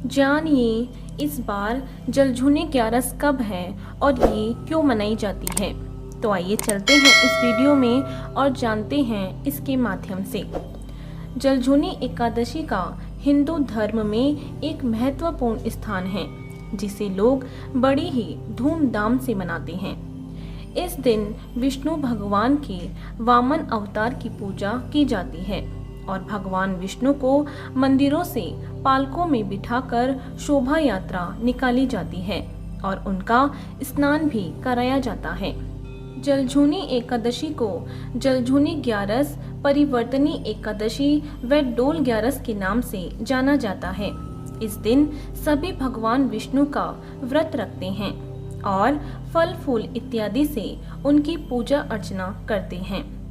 जानिए इस बार जलझूने ग्यारस कब है और ये क्यों मनाई जाती है। तो आइए चलते हैं इस वीडियो में और जानते हैं इसके माध्यम से। जलझूनी एकादशी का हिंदू धर्म में एक महत्वपूर्ण स्थान है, जिसे लोग बड़ी ही धूमधाम से मनाते हैं। इस दिन विष्णु भगवान के वामन अवतार की पूजा की जाती है और भगवान विष्णु को मंदिरों से पालकों में बिठाकर शोभा यात्रा निकाली जाती है और उनका स्नान भी कराया जाता है। जलझूनी एकादशी को जलझूनी ग्यारस, परिवर्तनी एकादशी व डोल ग्यारस के नाम से जाना जाता है। इस दिन सभी भगवान विष्णु का व्रत रखते हैं और फल फूल इत्यादि से उनकी पूजा अर्चना करते हैं।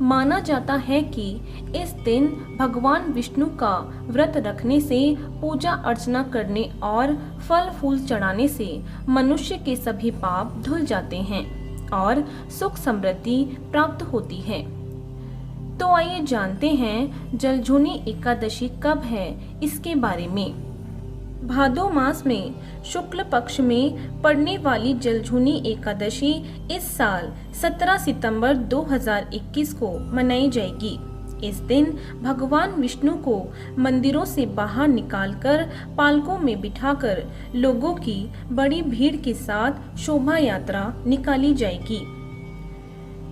माना जाता है कि इस दिन भगवान विष्णु का व्रत रखने से, पूजा अर्चना करने और फल फूल चढ़ाने से मनुष्य के सभी पाप धुल जाते हैं और सुख समृद्धि प्राप्त होती है। तो आइए जानते हैं जलझूनी एकादशी कब है इसके बारे में। भादो मास में शुक्ल पक्ष में पड़ने वाली जलझूनी एकादशी इस साल 17 सितंबर 2021 को मनाई जाएगी। इस दिन भगवान विष्णु को मंदिरों से बाहर निकालकर पालकों में बिठाकर लोगों की बड़ी भीड़ के साथ शोभा यात्रा निकाली जाएगी।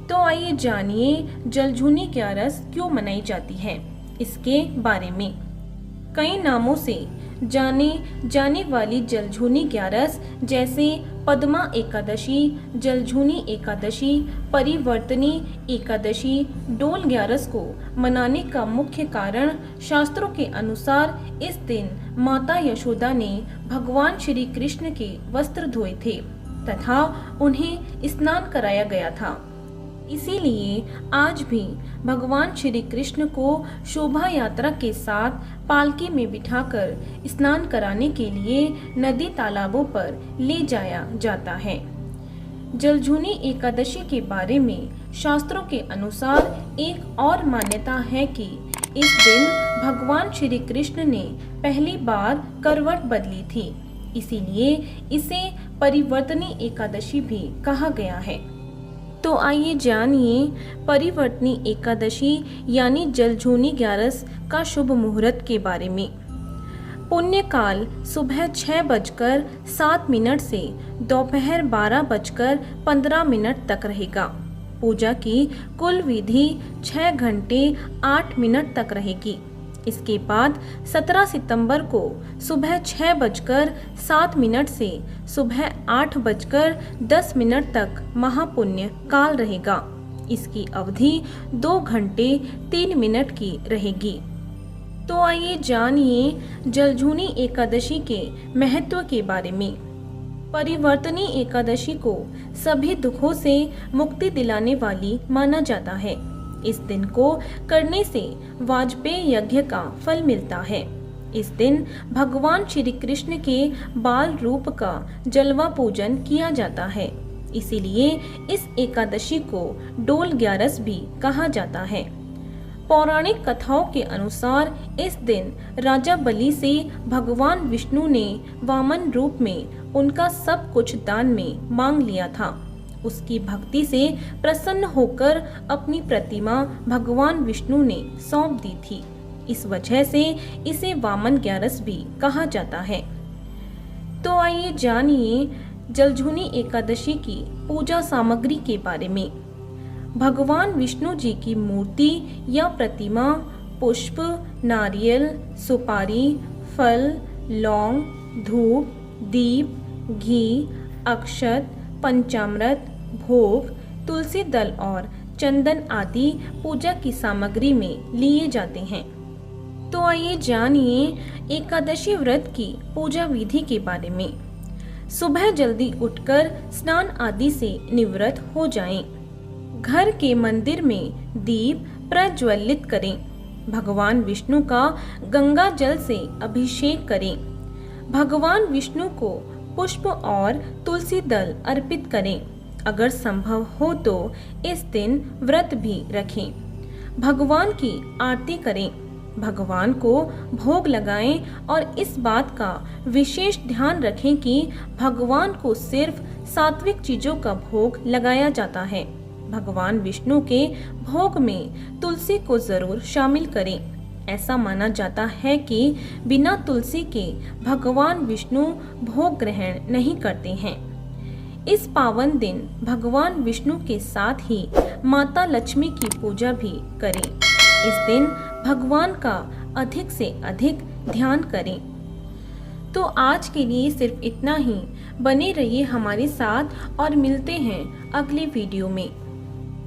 तो आइए जानिए जलझूनी ग्यारस क्यों मनाई जाती है इसके बारे में। कई नामों से जाने वाली जलझूनी ग्यारस जैसे पद्मा एकादशी, जलझूनी एकादशी, परिवर्तनी एकादशी, डोल ग्यारस को मनाने का मुख्य कारण शास्त्रों के अनुसार इस दिन माता यशोदा ने भगवान श्री कृष्ण के वस्त्र धोए थे तथा उन्हें स्नान कराया गया था। इसीलिए आज भी भगवान श्री कृष्ण को शोभा यात्रा के साथ पालकी में बिठाकर स्नान कराने के लिए नदी तालाबों पर ले जाया जाता है। जलझूनी एकादशी के बारे में शास्त्रों के अनुसार एक और मान्यता है कि इस दिन भगवान श्री कृष्ण ने पहली बार करवट बदली थी, इसीलिए इसे परिवर्तनी एकादशी भी कहा गया है। तो आइए जानिए परिवर्तनी एकादशी यानी जलझूनी ग्यारस का शुभ मुहूर्त के बारे में। पुण्य काल सुबह 6:07 से दोपहर 12:15 तक रहेगा। पूजा की कुल विधि 6 घंटे 8 मिनट तक रहेगी। इसके बाद 17 सितंबर को सुबह 6:07 से सुबह 8:10 तक महापुण्य काल रहेगा। इसकी अवधि 2 घंटे 3 मिनट की रहेगी। तो आइए जानिए जलझूनी एकादशी के महत्व के बारे में। परिवर्तनी एकादशी को सभी दुखों से मुक्ति दिलाने वाली माना जाता है। इस दिन को करने से वाजपेय यज्ञ का फल मिलता है। इस दिन भगवान श्री कृष्ण के बाल रूप का जलवा पूजन किया जाता है, इसीलिए इस एकादशी को डोल ग्यारस भी कहा जाता है। पौराणिक कथाओं के अनुसार इस दिन राजा बलि से भगवान विष्णु ने वामन रूप में उनका सब कुछ दान में मांग लिया था। उसकी भक्ति से प्रसन्न होकर अपनी प्रतिमा भगवान विष्णु ने सौंप दी थी। इस वजह से इसे वामन ग्यारस भी कहा जाता है। तो आइए जानिए जलझूनी एकादशी की पूजा सामग्री के बारे में। भगवान विष्णु जी की मूर्ति या प्रतिमा पुष्प, नारियल, सुपारी, फल, लौंग, धूप, दीप, घी, अक्षत, पंचामृत, भोग, तुलसी दल और चंदन आदि पूजा की सामग्री में लिए जाते हैं। तो आइए जानिए एकादशी व्रत की पूजा विधि के बारे में। सुबह जल्दी उठकर स्नान आदि से निवृत्त हो जाएं। घर के मंदिर में दीप प्रज्वलित करें। भगवान विष्णु का गंगा जल से अभिषेक करें। भगवान विष्णु को पुष्प और तुलसी दल अर्पित करें। अगर संभव हो तो इस दिन व्रत भी रखें। भगवान की आरती करें। भगवान को भोग लगाएं और इस बात का विशेष ध्यान रखें कि भगवान को सिर्फ सात्विक चीजों का भोग लगाया जाता है। भगवान विष्णु के भोग में तुलसी को जरूर शामिल करें। ऐसा माना जाता है कि बिना तुलसी के भगवान विष्णु भोग ग्रहण नहीं करते हैं। इस पावन दिन भगवान विष्णु के साथ ही माता लक्ष्मी की पूजा भी करें। इस दिन भगवान का अधिक से अधिक ध्यान करें। तो आज के लिए सिर्फ इतना ही। बने रहिए हमारे साथ और मिलते हैं अगले वीडियो में।